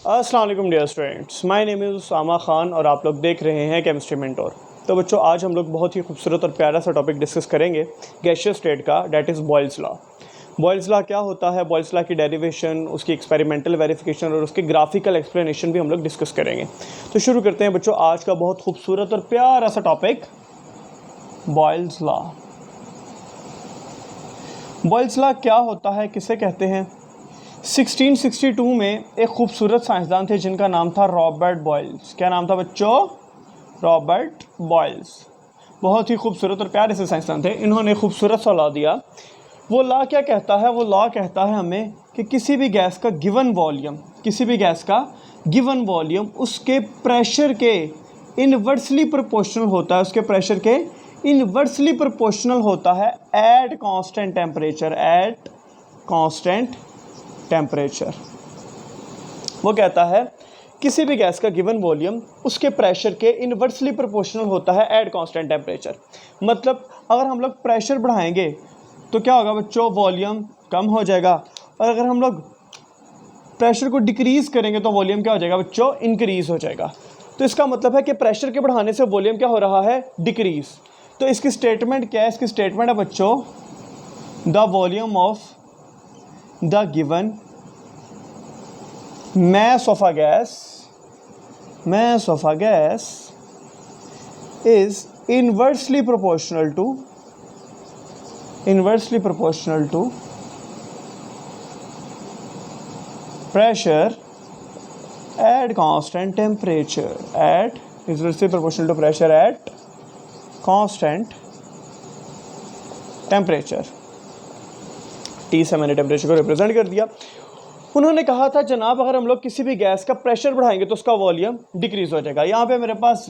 अस्सलाम वालेकुम dear students, my name is Usama Khan और आप लोग देख रहे हैं केमिस्ट्री मेंटोर। तो बच्चों, आज हम लोग बहुत ही खूबसूरत और प्यारा सा टॉपिक डिस्कस करेंगे गैसियस स्टेट का, that is Boyle's law. Boyle's law क्या होता है, बॉयल्स लॉ की डेरिवेशन, उसकी एक्सपेरिमेंटल वेरिफिकेशन और उसके ग्राफिकल एक्सप्लेनेशन भी हम लोग डिस्कस करेंगे। तो शुरू करते हैं बच्चों आज का बहुत खूबसूरत और प्यारा सा topic, Boyle's law. Boyle's law क्या होता है, किसे कहते हैं? 1662 में एक खूबसूरत साइंसदान थे जिनका नाम था रॉबर्ट बॉयल्स। क्या नाम था बच्चों? Robert Boyle's. बहुत ही खूबसूरत और प्यारे से साइंसदान थे। इन्होंने खूबसूरत सा लॉ दिया। वो लॉ क्या कहता है? वो लॉ कहता है हमें कि किसी भी गैस का गिवन वॉल्यूम उसके प्रेशर के इनवर्सली प्रोपोर्शनल होता है, उसके प्रेशर के इनवर्सली प्रोपोर्शनल होता है एट कांस्टेंट टेम्परेचर। वो कहता है किसी भी गैस का गिवन वॉल्यूम उसके प्रेशर के इनवर्सली प्रोपोर्शनल होता है एट कांस्टेंट टेम्परेचर। मतलब अगर हम लोग प्रेशर बढ़ाएंगे तो क्या होगा बच्चों? वॉल्यूम कम हो जाएगा। और अगर हम लोग प्रेशर को डिक्रीज करेंगे तो वॉल्यूम क्या हो जाएगा बच्चों? इंक्रीज हो जाएगा। तो इसका मतलब है कि प्रेशर के बढ़ाने से वॉल्यूम क्या हो रहा है? डिक्रीज। तो इसकी स्टेटमेंट क्या है? इसकी स्टेटमेंट है बच्चों, the volume of the given mass of a gas is inversely proportional to pressure at constant temperature T से मैंने टेम्परेचर को रिप्रेजेंट कर दिया। उन्होंने कहा था जनाब अगर हम लोग किसी भी गैस का प्रेशर बढ़ाएंगे तो उसका वॉल्यूम डिक्रीज हो जाएगा। यहाँ पे मेरे पास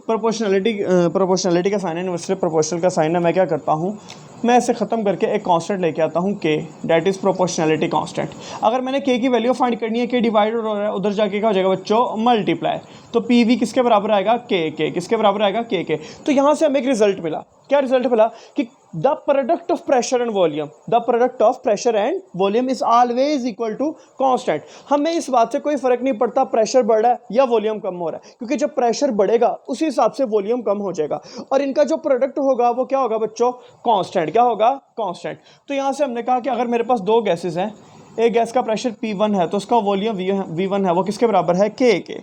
प्रोपोर्शनलिटी का साइन है, इनवर्सली प्रोपोर्शनल का साइन है। मैं क्या करता हूँ, मैं इसे ख़त्म करके एक कांस्टेंट लेके आता हूँ के, डैट इज़ प्रोपोर्शनलिटी कांस्टेंट। अगर मैंने के की वैल्यू फाइंड करनी है, के डिवाइड हो रहा है, उधर जाके क्या हो जाएगा बच्चों? मल्टीप्लाई। तो पी वी किसके बराबर आएगा? के किसके बराबर आएगा? के। तो यहाँ से हमें एक रिजल्ट मिला। क्या रिजल्ट मिला? कि the product of pressure and volume is always equal to constant. हमें इस बात से कोई फर्क नहीं पड़ता प्रेशर बढ़ रहा है या वॉल्यूम कम हो रहा है, क्योंकि जब प्रेशर बढ़ेगा उसी हिसाब से वॉल्यूम कम हो जाएगा और इनका जो प्रोडक्ट होगा वो क्या होगा बच्चों? कांस्टेंट। क्या होगा? कांस्टेंट। तो यहां से हमने कहा कि अगर मेरे पास दो गैसेस हैं, एक गैस का प्रेशर P1 है तो उसका वॉल्यूम V1 है, वो किसके बराबर है? के।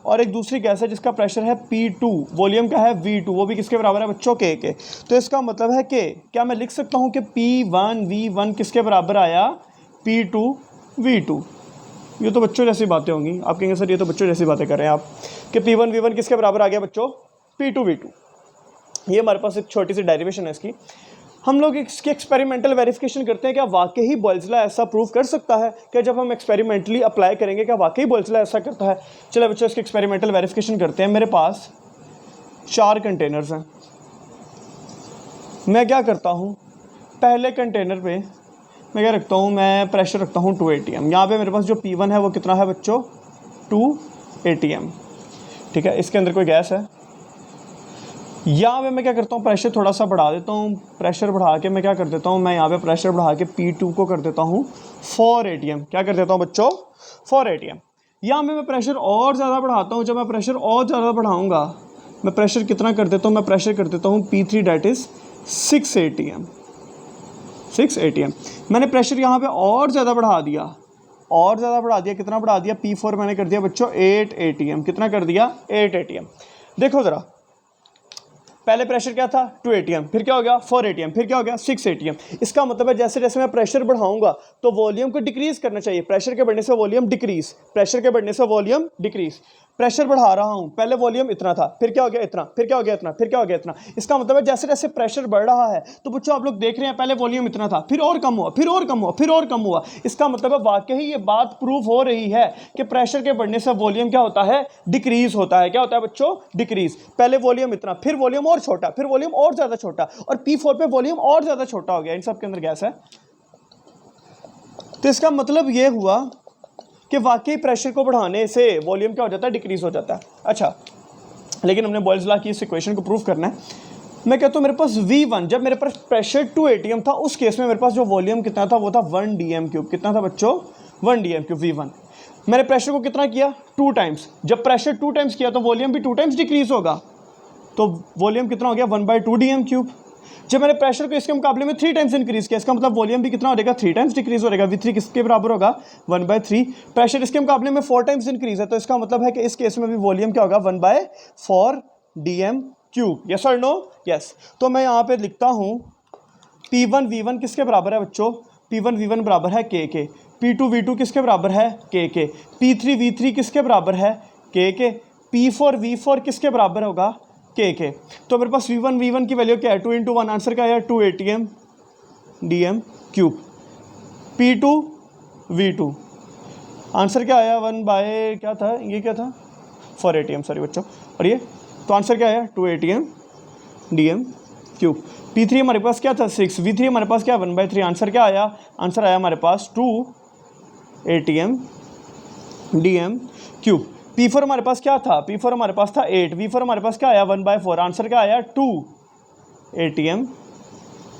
और एक दूसरी गैस है जिसका प्रेशर है P2, वॉल्यूम क्या है? V2, वो भी किसके बराबर है बच्चों? के। तो इसका मतलब है कि क्या मैं लिख सकता हूं कि P1 V1 किसके बराबर आया? P2 V2। ये तो बच्चों जैसी बातें होंगी। आप कहेंगे सर ये तो बच्चों जैसी बातें कर रहे हैं आप, कि P1 V1 किसके बराबर आ गया बच्चों? P2 V2। ये हमारे पास एक छोटी सी डेरिवेशन है इसकी। हम लोग इसकी एक्सपेरिमेंटल वेरिफिकेशन करते हैं, क्या वाकई बॉयल्स लॉ ऐसा प्रूव कर सकता है? क्या जब हम एक्सपेरिमेंटली अप्लाई करेंगे क्या वाकई बॉयल्स लॉ ऐसा करता है? चलो बच्चों इसकी एक्सपेरिमेंटल वेरिफिकेशन करते हैं। मेरे पास 4 कंटेनर्स हैं। मैं क्या करता हूँ, पहले कंटेनर पे मैं क्या रखता हूँ? मैं प्रेशर रखता हूँ 2 atm। यहाँ पे मेरे पास जो P1 है वो कितना है बच्चों? 2 atm। ठीक है, इसके अंदर कोई गैस है। यहाँ पे मैं क्या करता हूँ? प्रेशर थोड़ा सा बढ़ा देता हूँ। प्रेशर बढ़ा के मैं क्या कर देता हूँ? मैं यहाँ पे प्रेशर बढ़ा के P2 को कर देता हूँ 4 atm। क्या कर देता हूँ बच्चों? 4 atm। यहाँ पे मैं प्रेशर और ज़्यादा बढ़ाता हूँ। जब मैं प्रेशर और ज़्यादा बढ़ाऊँगा, मैं प्रेशर कितना कर देता हूँ? मैं प्रेशर कर देता हूँ P3, डैट इज़ 6 atm। मैंने प्रेशर यहाँ पे और ज़्यादा बढ़ा दिया, कितना बढ़ा दिया? P4 मैंने कर दिया बच्चों 8 atm। कितना कर दिया? 8 atm। देखो ज़रा, पहले प्रेशर क्या था? 2 atm, फिर क्या हो गया? 4 atm, फिर क्या हो गया? 6 atm। इसका मतलब है जैसे जैसे मैं प्रेशर बढ़ाऊंगा तो वॉल्यूम को डिक्रीज करना चाहिए। प्रेशर के बढ़ने से वॉल्यूम डिक्रीज, प्रेशर बढ़ा रहा हूं, पहले वॉल्यूम इतना था, फिर क्या हो गया? इतना, फिर क्या हो गया? इतना, फिर क्या हो गया? इतना। इसका मतलब है जैसे जैसे प्रेशर बढ़ रहा है तो बच्चों आप लोग देख रहे हैं पहले वॉल्यूम इतना था, फिर और कम हुआ, फिर और कम हुआ, फिर और कम हुआ। इसका मतलब है वाकई ये बात प्रूव हो रही है कि प्रेशर के बढ़ने से वॉल्यूम क्या होता है? डिक्रीज होता है। क्या होता है बच्चों? डिक्रीज। पहले वॉल्यूम इतना, फिर वॉल्यूम और छोटा, फिर वॉल्यूम और ज्यादा छोटा, और P4 पे वॉल्यूम और ज्यादा छोटा हो गया। इन सब के अंदर गैस है। तो इसका मतलब ये हुआ कि वाकई प्रेशर को बढ़ाने से वॉल्यूम क्या हो जाता है? डिक्रीज हो जाता है। अच्छा, लेकिन हमने बॉयल्स लॉ की इस इक्वेशन को प्रूव करना है। मैं कहता हूँ मेरे पास V1, जब मेरे पास प्रेशर 2 atm था उस केस में मेरे पास जो वॉल्यूम कितना था वो था 1 dm क्यूब। कितना था बच्चों? 1 dm क्यूब V1। मैंने प्रेशर को कितना किया 2 टाइम्स, जब प्रेशर 2 टाइम्स किया तो वॉल्यूम भी 2 टाइम्स डिक्रीज होगा, तो वॉल्यूम कितना हो गया 1/2 dm³। जब मैंने प्रेशर को इसके मुकाबले में 3 टाइम्स इंक्रीज किया, इसका मतलब वॉल्यूम भी कितना हो जाएगा 3 टाइम्स डिक्रीज हो जाएगा। V3 किसके बराबर होगा 1/3। प्रेशर इसके मुकाबले में 4 टाइम्स इंक्रीज है, तो इसका मतलब है कि इस केस में भी वॉल्यूम क्या होगा 1/4 dm³। यस और नो? यस। तो मैं यहाँ पे लिखता हूँ P1 V1 किसके बराबर है बच्चों, P1 V1 बराबर है K, P2 V2 किसके बराबर है K, P3 V3 किसके बराबर है K, P4 V4 किसके बराबर होगा K। तो मेरे पास V1 V1 की वैल्यू क्या है 2 × 1, आंसर क्या है 2 ATM dm³। P2 V2 answer क्या आया 1 बाय क्या था, ये क्या था 4 ATM, सॉरी बच्चों, और ये तो आंसर क्या आया 2 ATM dm³। P3 हमारे पास क्या था 6, V3 हमारे पास क्या 1/3, आंसर क्या आया, आंसर आया हमारे पास 2 ATM dm³। P4 हमारे पास क्या था, P4 हमारे पास था 8, V4 हमारे पास क्या आया 1/4, आंसर क्या आया 2 ATM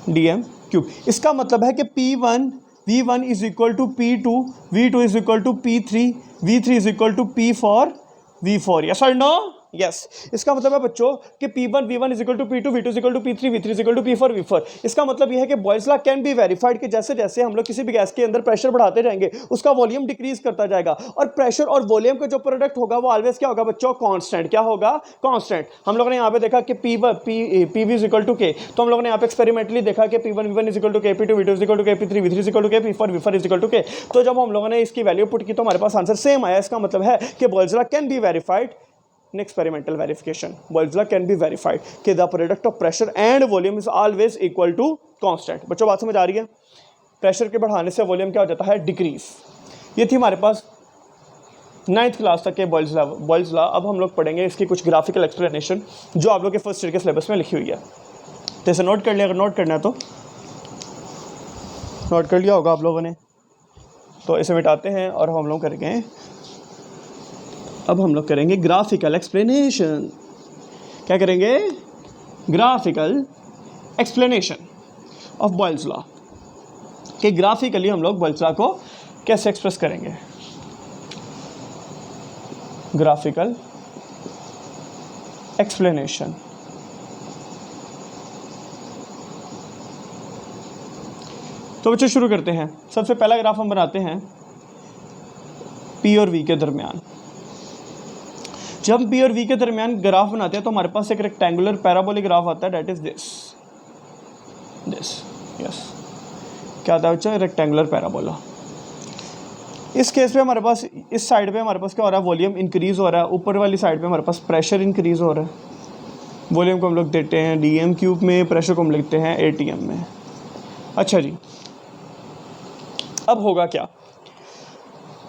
dm³। इसका मतलब है कि P1 V1 is equal to P2 V2 is equal to P3 V3 is equal to P4 V4। Yes और नो? यस। इसका मतलब है बच्चों कि P1 V1 is equal to P2 V2 is equal to P3 V3 is equal to P4 V4। इसका मतलब यह है कि Boyle's law can be verified कि जैसे जैसे हम लोग किसी भी गैस के अंदर प्रेशर बढ़ाते जाएंगे उसका वॉल्यूम डिक्रीज करता जाएगा, और प्रेशर और वॉल्यूम का जो प्रोडक्ट होगा वो ऑलवेज क्या होगा बच्चों कांस्टेंट। क्या होगा कांस्टेंट। हम लोगों ने यहाँ पे देखा कि PV is equal to K, तो हम लोगों ने यहाँ पे एक्सपेरिमेंटली देखा कि P1 V1 is equal to K, P2 V2 is equal to K, P3 V3 is equal to K, P4 V4 is equal to K। तो जब हम लोगों ने इसकी वैल्यू पुट की तो हमारे पास आंसर सेम आया। इसका मतलब है कि Boyle's law can be verified in experimental verification. Boyle's law can be verified कि the product of pressure and volume is always equal to constant। बच्चों बात समझ आ रही है? प्रेशर के बढ़ाने से वॉल्यूम क्या हो जाता है डिक्रीज। ये थी हमारे पास 9th क्लास तक के बॉयल्स लॉ। अब हम लोग पढ़ेंगे इसकी कुछ ग्राफिकल एक्सप्लेनेशन जो आप लोग के फर्स्ट ईयर के सिलेबस में लिखी हुई है, तो इसे नोट कर लिया। अगर नोट करना है तो नोट कर लिया होगा आप लोगों ने, तो इसे मिटाते हैं और हम लोग करेंगे, अब हम लोग करेंगे ग्राफिकल एक्सप्लेनेशन। क्या करेंगे? Graphical explanation of Boyle's law, कि ग्राफिकली हम लोग बॉयल्स लॉ को कैसे एक्सप्रेस करेंगे। Graphical explanation. तो बच्चों शुरू करते हैं। सबसे पहला ग्राफ हम बनाते हैं P और V के दरमियान। जब हम P और V के दरमियान ग्राफ बनाते हैं तो हमारे पास एक रेक्टेंगुलर पैराबोलिक ग्राफ आता है, डेट इज दिस यस। क्या आता है बच्चों? Rectangular parabola. इस केस पे हमारे पास इस साइड पे हमारे पास क्या हो रहा है, वॉल्यूम इंक्रीज हो रहा है, ऊपर वाली साइड पे हमारे पास प्रेशर इंक्रीज हो रहा है। वॉल्यूम को हम लोग देते हैं dm³ में, प्रेशर को हम लिखते हैं ATM में। अच्छा जी, अब होगा क्या?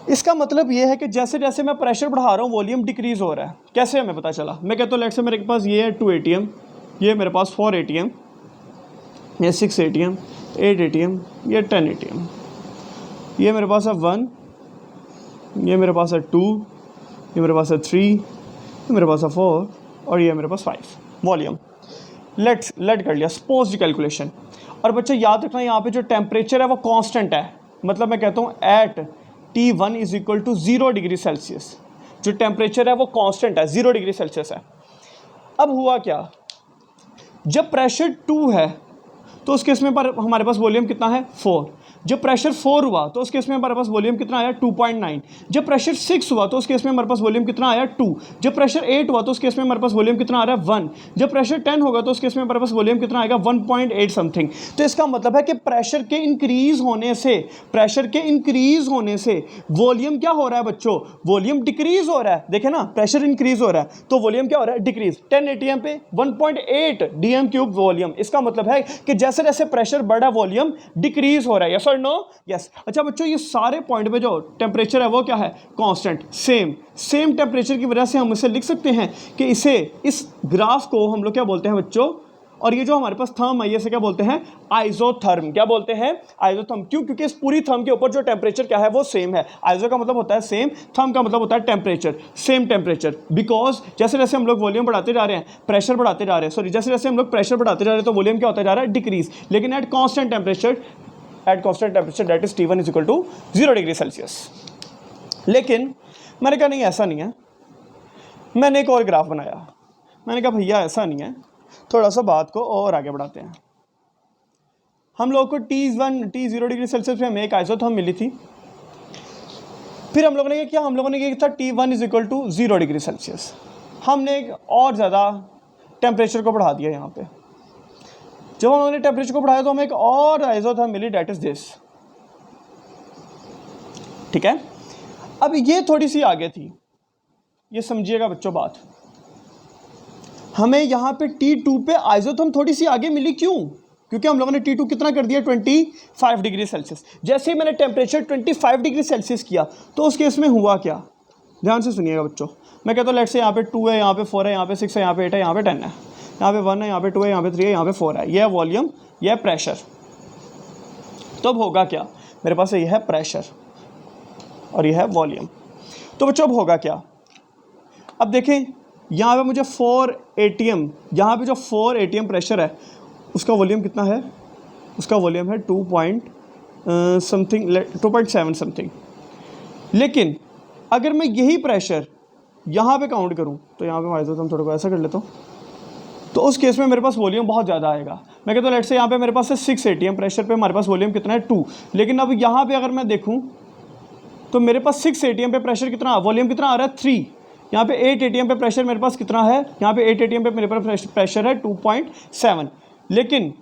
इसका मतलब ये है कि जैसे जैसे मैं प्रेशर बढ़ा रहा हूँ वॉल्यूम डिक्रीज हो रहा है। कैसे हमें पता चला? मैं कहता हूँ लेट से मेरे पास ये है 2 ATM, ये मेरे पास 4 ATM, ये 6 ATM, 8 ATM, ये 10 ATM, ये मेरे पास है 1, ये मेरे पास है 2, ये मेरे पास है 3, ये मेरे पास है 4 और ये मेरे पास 5 वॉल्यूम। लेट कर लिया सपोज कैलकुलेशन। और बच्चे याद रखना यहाँ पे जो टेम्परेचर है वो कांस्टेंट है, मतलब मैं कहता हूँ at T1 is equal to 0 degree Celsius. जो टेम्परेचर है वो कांस्टेंट है, 0 डिग्री सेल्सियस है। अब हुआ क्या, जब प्रेशर 2 है तो उस केस में पर हमारे पास वॉल्यूम कितना है 4। जब प्रेशर 4 हुआ तो उस केस में हमारे पास वॉल्यूम कितना आया 2.9। जब प्रेशर 6 हुआ तो उस केस में हमारे पास वॉल्यूम कितना आया 2। जब प्रेशर 8 हुआ तो उस केस में हमारे पास वॉल्यूम कितना आ रहा है 1। जब प्रेशर 10 होगा तो उस केस में हमारे पास वॉल्यूम कितना आएगा 1.8 समथिंग। तो इसका मतलब है कि प्रेशर के इंक्रीज होने से वॉल्यूम क्या हो रहा है बच्चों, वॉल्यूम डिक्रीज हो रहा है। देखे ना, प्रेशर इंक्रीज हो रहा है तो वॉल्यूम क्या हो रहा है डिक्रीज। 10 ATM पे 1.8 dm³ वॉल्यूम। इसका मतलब है कि जैसे जैसे प्रेशर बढ़ा वॉल्यूम डिक्रीज हो रहा है। यस और नो? यस। अच्छा बच्चों, ये सारे पॉइंट पे जो टेम्परेचर है वो क्या है कांस्टेंट, सेम टेम्परेचर की वजह से हम इसे लिख सकते हैं कि इस ग्राफ को हम लोग क्या बोलते हैं बच्चों, और ये जो हमारे पास थर्म है इसे क्या बोलते हैं आइसोथर्म। क्या बोलते हैं आइसोथर्म। क्यों? क्योंकि इस पूरी थर्म के ऊपर जो टेम्परेचर क्या है वो सेम है। आइसो का मतलब होता है सेम, थर्म का मतलब होता है टेम्परेचर, सेम टेम्परेचर। बिकॉज जैसे जैसे हम लोग वॉल्यूम बढ़ाते जा रहे हैं, प्रेशर बढ़ाते जा रहे हैं, सॉरी जैसे जैसे हम लोग प्रेशर बढ़ाते जा रहे हैं तो वॉल्यूम क्या होता जा रहा है डिक्रीज। लेकिन at constant temperature that is T1 is equal to 0 degree Celsius. लेकिन मैंने कहा नहीं ऐसा नहीं है। मैंने एक और ग्राफ बनाया। मैंने कहा भैया ऐसा नहीं है, थोड़ा सा बात को और आगे बढ़ाते हैं। हम लोग को T0 डिग्री सेल्सियस पे हमें एक आइसोथर्म मिली थी। फिर हम लोगों ने क्या हम लोगों ने किया था, T1 = 0 डिग्री सेल्सियस। हमने एक और ज़्यादा टेम्परेचर को बढ़ा दिया यहाँ पे। जब हम लोगों ने टेम्परेचर को बढ़ाया तो हमें एक और आइसोथर्म मिली, डेट इज दिस। ठीक है, अब ये थोड़ी सी आगे थी, ये समझिएगा बच्चों बात। हमें यहाँ पे T2 पे आइसोथर्म थोड़ी सी आगे मिली, क्यों? क्योंकि हम लोगों ने T2 कितना कर दिया, 25 डिग्री सेल्सियस। जैसे ही मैंने टेम्परेचर 25 डिग्री सेल्सियस किया तो उस केस में हुआ क्या, ध्यान से सुनिएगा बच्चों। मैं कहता हूँ लेट्स से यहाँ पे 2 है, यहाँ पे 4 है, यहाँ पे 6 है, यहाँ पे 8 है, यहाँ पे 10 है, यहाँ पे 1 है, यहाँ पे 2 है, यहाँ पे 3 है, यहाँ पे 4 है। यह है वॉल्यूम, यह है प्रेशर। तो अब होगा क्या, मेरे पास यह है प्रेशर और यह है वॉल्यूम। तो बच्चों अब होगा क्या, अब देखें यहाँ पे मुझे 4 atm, यहाँ पे जो 4 atm प्रेशर है उसका वॉल्यूम कितना है, उसका वॉल्यूम है 2.7 समथिंग। लेकिन अगर मैं यही प्रेशर यहाँ पे काउंट करूँ तो यहाँ पे आइसोथर्म थोड़ा को ऐसा कर लेता हूँ, तो उस केस में मेरे पास वॉल्यूम बहुत ज़्यादा आएगा। मैं कहता हूँ लेट्स से यहाँ पे मेरे पास है 6 atm प्रेशर पे हमारे पास वॉल्यूम कितना है 2। लेकिन अब यहाँ पे अगर मैं देखूँ तो मेरे पास 6 atm पे प्रेशर कितना, वॉल्यूम कितना आ रहा है 3। यहाँ पे 8 atm पे प्रेशर मेरे पास कितना है, यहाँ पे 8 atm पे मेरे पास प्रेशर है 2.7। लेकिन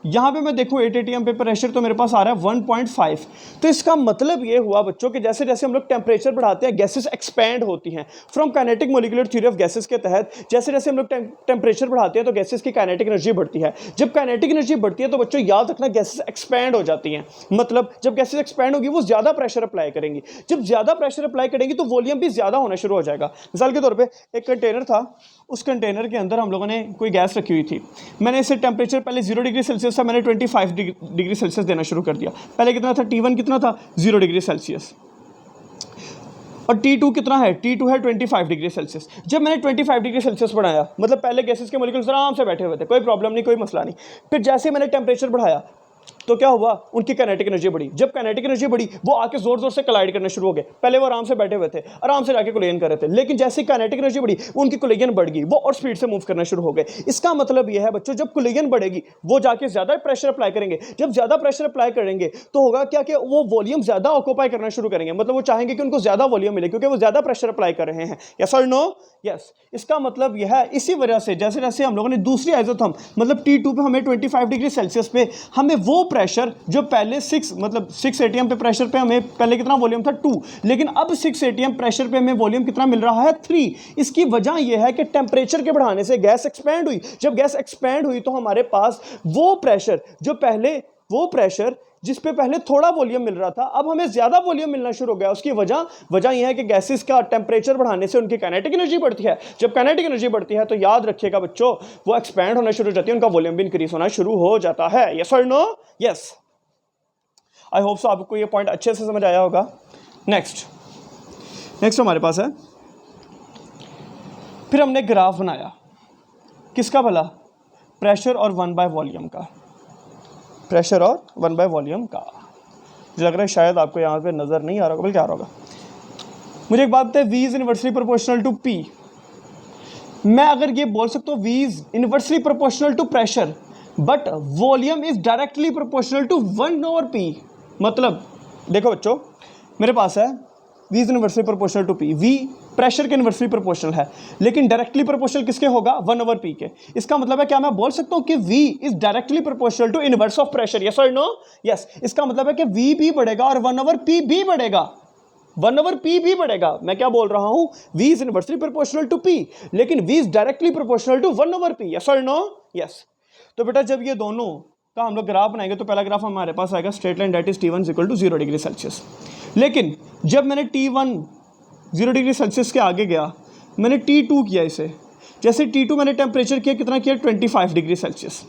यहाँ पे मैं देखूँ 8 atm पे प्रेशर तो मेरे पास आ रहा है 1.5। तो इसका मतलब ये हुआ बच्चों कि जैसे जैसे हम लोग टेम्परेचर बढ़ाते हैं गैसेस एक्सपैंड होती हैं। From kinetic molecular theory of gases के तहत जैसे जैसे हम लोग टेम्परेचर बढ़ाते हैं तो गैसेस की काइनेटिक एनर्जी बढ़ती है। जब काइनेटिक एनर्जी बढ़ती है तो बच्चों याद रखना गैसेस एक्सपैंड हो जाती हैं। मतलब जब गैसेस एक्सपैंड होगी वो ज़्यादा प्रेशर अप्लाई करेंगी। जब ज़्यादा प्रेशर अप्लाई करेंगी तो वॉल्यूम भी ज़्यादा होना शुरू हो जाएगा। मिसाल के तौर पर एक कंटेनर था, उस कंटेनर के अंदर हम लोगों ने कोई गैस रखी हुई थी। मैंने इसे टेम्परेचर पहले 0 डिग्री सेल्सियस था, मैंने 25 डिग्री सेल्सियस देना शुरू कर दिया। पहले कितना था, T1 कितना था 0 डिग्री सेल्सियस, और T2 कितना है, T2 है 25 डिग्री सेल्सियस। जब मैंने 25 डिग्री सेल्सियस बढ़ाया, मतलब पहले गैसेस के मॉलिक्यूल्स आराम से बैठे हुए थे, कोई प्रॉब्लम नहीं, कोई मसला नहीं। फिर जैसे मैंने टेम्परेचर बढ़ाया तो क्या हुआ, उनकी काइनेटिक एनर्जी बढ़ी। जब काइनेटिक एनर्जी बढ़ी वो आके जोर जोर से कोलाइड करने शुरू हो गए। पहले वो आराम से बैठे हुए थे, आराम से जाके कोलिजन कर रहे थे, लेकिन जैसे ही काइनेटिक एनर्जी बढ़ी उनकी कोलिजन बढ़ गई, वो और स्पीड से मूव करना शुरू हो गए। इसका मतलब यह है बच्चों जब कोलिजन बढ़ेगी वो जाके ज्यादा प्रेशर अप्लाई करेंगे। जब ज्यादा प्रेशर अप्लाई करेंगे तो होगा क्या कि वो वॉल्यूम ज्यादा ऑक्यूपाई करना शुरू करेंगे। मतलब वो चाहेंगे कि उनको ज्यादा वॉल्यूम मिले क्योंकि वो ज्यादा प्रेशर अप्लाई कर रहे हैं। यस और नो? यस। इसका मतलब यह है, इसी वजह से जैसे जैसे हम लोगों ने दूसरी आइसोथर्म मतलब T2 पे हमें 25 डिग्री सेल्सियस पे हमें वो प्रेशर जो पहले 6 atm पे प्रेशर पे हमें पहले कितना वॉल्यूम था 2, लेकिन अब 6 atm प्रेशर पे हमें वॉल्यूम कितना मिल रहा है 3। इसकी वजह यह है कि टेम्परेचर के बढ़ाने से गैस एक्सपैंड हुई। जब गैस एक्सपैंड हुई तो हमारे पास वो प्रेशर जो पहले वो प्रेशर जिस पे पहले थोड़ा वॉल्यूम मिल रहा था अब हमें ज्यादा वॉल्यूम मिलना शुरू हो गया। उसकी वजह यह है कि गैसेस का टेम्परेचर बढ़ाने से उनकी काइनेटिक एनर्जी बढ़ती है। जब काइनेटिक एनर्जी बढ़ती है तो याद रखिएगा बच्चों वो एक्सपैंड होना शुरू हो जाती है, उनका वॉल्यूम भी इंक्रीज होना शुरू हो जाता है। यस और no? Yes. I hope so आपको ये पॉइंट अच्छे से समझ आया होगा। नेक्स्ट हमारे पास है, फिर हमने ग्राफ बनाया किसका भला, प्रेशर और 1/वॉल्यूम का। प्रेशर और 1/वॉल्यूम का मुझे लग रहा है शायद आपको यहाँ पे नज़र नहीं आ रहा होगा, बल्कि आ रहा होगा। मुझे एक बात बताए, V is inversely proportional to P। मैं अगर ये बोल सकता हूँ V is inversely proportional to pressure but volume is directly proportional to 1/P। मतलब देखो बच्चों मेरे पास है V is inversely proportional to P। V pressure के इनवर्सली प्रोपोर्शनल है, लेकिन डायरेक्टली प्रोपोर्शनल किसके होगा, 1/P के। इसका मतलब है क्या मैं बोल सकता हूं कि V is directly proportional to inverse of pressure. Yes और नो? यस। इसका मतलब है कि V भी बढ़ेगा और 1/P भी बढ़ेगा, 1/P भी बढ़ेगा। मैं क्या बोल रहा हूं, V is inversely proportional to P लेकिन V is directly proportional to 1/P। Yes और नो? यस। तो बेटा जब ये दोनों का हम लोग ग्राफ बनाएंगे तो पहला ग्राफ हमारे पास आएगा straight line, that is T1 = 0 degree Celsius. लेकिन जब मैंने T1 0 डिग्री सेल्सियस के आगे गया, मैंने T2 किया इसे। जैसे T2 मैंने टेम्परेचर किया कितना किया, 25 डिग्री सेल्सियस।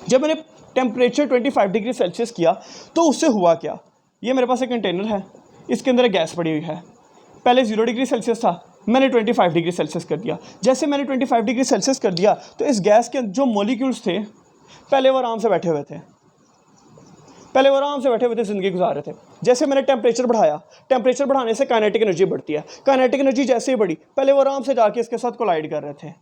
जब मैंने टेम्परेचर 25 डिग्री सेल्सियस किया तो उससे हुआ क्या, ये मेरे पास एक कंटेनर है, इसके अंदर एक गैस पड़ी हुई है। पहले 0 डिग्री सेल्सियस था, मैंने 25 डिग्री सेल्सियस कर दिया। जैसे मैंने 25 डिग्री सेल्सियस कर दिया तो इस गैस के जो मॉलिक्यूल्स थे पहले वो आराम से बैठे हुए थे, ज़िंदगी गुजार रहे थे। जैसे मैंने टेम्परेचर बढ़ाया, टेम्परेचर बढ़ाने से काइनेटिक एनर्जी बढ़ती है, काइनेटिक एनर्जी जैसे ही बढ़ी, पहले वो आराम से जाके इसके साथ कोलाइड कर रहे थे,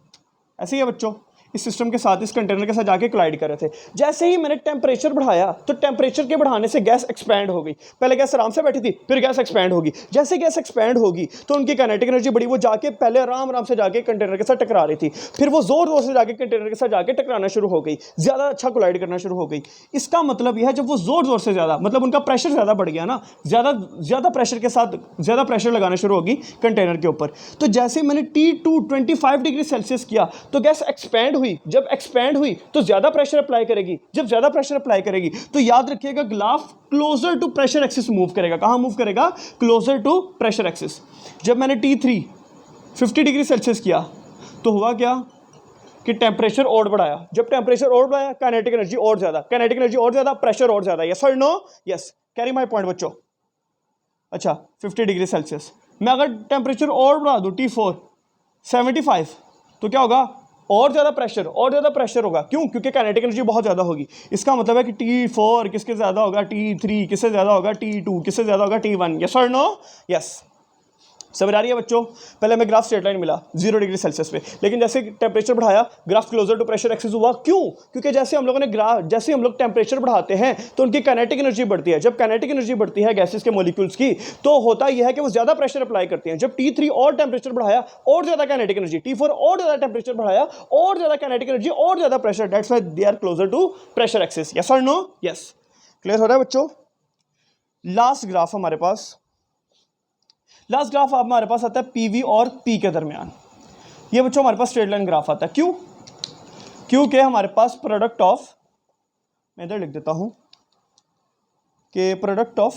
ऐसे ही है बच्चों, इस सिस्टम के साथ, इस कंटेनर के साथ जाके कोलाइड कर रहे थे। जैसे ही मैंने टेम्परेचर बढ़ाया तो टेम्परेचर के बढ़ाने से गैस एक्सपैंड हो गई, पहले गैस आराम से बैठी थी, फिर गैस एक्सपैंड होगी, जैसे गैस एक्सपैंड होगी तो उनकी काइनेटिक एनर्जी बढ़ी, वो जाके पहले आराम से जाके कंटेनर के साथ टकरा रही थी, फिर वो जोर जोर से जाके कंटेनर के साथ जाके टकराना शुरू हो गई, ज़्यादा अच्छा कोलाइड करना शुरू हो गई। इसका मतलब यह है जब वो जोर जोर से ज़्यादा, मतलब उनका प्रेशर ज़्यादा बढ़ गया ना, ज़्यादा प्रेशर के साथ ज़्यादा प्रेशर लगाना शुरू होगी कंटेनर के ऊपर। तो जैसे मैंने T2 25 डिग्री सेल्सियस किया तो गैस एक्सपैंड हुई, जब एक्सपैंड हुई तो ज्यादा प्रेशर अप्लाई करेगी, जब ज्यादा प्रेशर अप्लाई करेगी तो याद रखिएगा glass closer to pressure axis move करेगा। कहां मूव करेगा? Closer to pressure axis. जब मैंने T3 50 डिग्री सेल्सियस किया तो हुआ क्या कि टेम्परेचर और बढ़ाया, जब टेम्परेचर और बढ़ाया काइनेटिक एनर्जी और ज्यादा, काइनेटिक एनर्जी और ज्यादा, प्रेशर और ज्यादा। यस और no? Yes, carry my point बच्चों। अच्छा 50 डिग्री सेल्सियस, मैं अगर टेम्परेचर और बढ़ा दूं T4 75 तो क्या होगा? और ज़्यादा प्रेशर होगा। क्यों? क्योंकि काइनेटिक एनर्जी बहुत ज़्यादा होगी। इसका मतलब है कि T4 किसके ज़्यादा होगा? T3 किससे ज़्यादा होगा? T2 किससे ज़्यादा होगा? T1। यस और नो? यस, समझ आ रही है बच्चों? पहले हमें ग्राफ स्ट्रेट लाइन मिला 0 डिग्री सेल्सियस पे, लेकिन जैसे टेम्परेचर बढ़ाया graph closer to pressure axis हुआ। क्यों? क्योंकि जैसे हम लोगों ने जैसे हम लोग टेम्परेचर बढ़ाते हैं तो उनकी काइनेटिक एनर्जी बढ़ती है। जब काइनेटिक एनर्जी बढ़ती है गैसेस के मॉलिक्यूल्स की तो होता यह है कि वो ज़्यादा प्रेशर अप्लाई करते हैं। जब T3 और टेम्परेचर बढ़ाया और ज़्यादा काइनेटिक एनर्जी, T4 और ज़्यादा टेम्परेचर बढ़ाया और ज़्यादा काइनेटिक एनर्जी और ज़्यादा pressure, that's why they are closer to pressure axis. Yes और नो? यस, क्लियर हो रहा है बच्चों? लास्ट ग्राफ हमारे पास आता है PV और P के दरमियान। ये बच्चों हमारे पास स्ट्रेट लाइन ग्राफ आता है। क्यों? क्योंकि हमारे पास प्रोडक्ट ऑफ, मैं इधर लिख देता हूं कि product of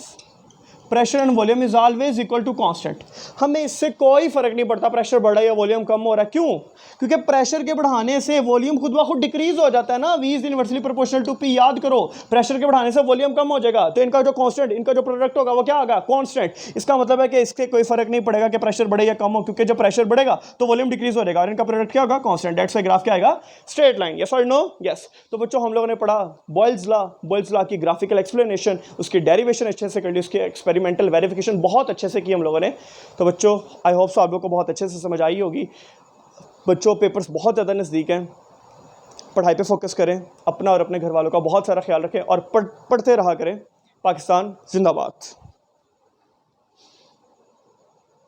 pressure and volume is always equal to constant. हमें इससे कोई फर्क नहीं पड़ता प्रेशर बढ़ रहा है या वॉल्यूम कम हो रहा है। क्यों? क्योंकि प्रेशर के बढ़ाने से वॉल्यूम खुद ब खुद डिक्रीज हो जाता है ना। V is inversely proportional to P। याद करो, प्रेशर के बढ़ाने से वॉल्यूम कम हो जाएगा तो इनका जो कांस्टेंट, इनका जो प्रोडक्ट होगा वो क्या होगा? कांस्टेंट। इसका मतलब है कि इससे कोई फर्क नहीं पड़ेगा कि प्रेशर बढ़े या कम हो, क्योंकि जब प्रेशर बढ़ेगा तो वॉल्यूम डिक्रीज हो जाएगा और इनका प्रोडक्ट क्या होगा? कांस्टेंट। दैट्स व्हाई ग्राफ क्या आएगा? Straight line. यस और नो? यस। तो बच्चों हम लोगों ने पढ़ा बॉयल्स लॉ की ग्राफिकल एक्सप्लेनेशन, उसकी डेरिवेशन अच्छे से कर ली, उसकी एक्सपेरिमेंटल वेरिफिकेशन बहुत अच्छे से की हम लोगों ने। तो बच्चों आई होप सो आप लोगों को बहुत अच्छे से समझ आई होगी। बच्चों पेपर्स बहुत ज़्यादा नज़दीक हैं, पढ़ाई पे फोकस करें, अपना और अपने घर वालों का बहुत सारा ख्याल रखें और पढ़ते रहा करें। पाकिस्तान जिंदाबाद।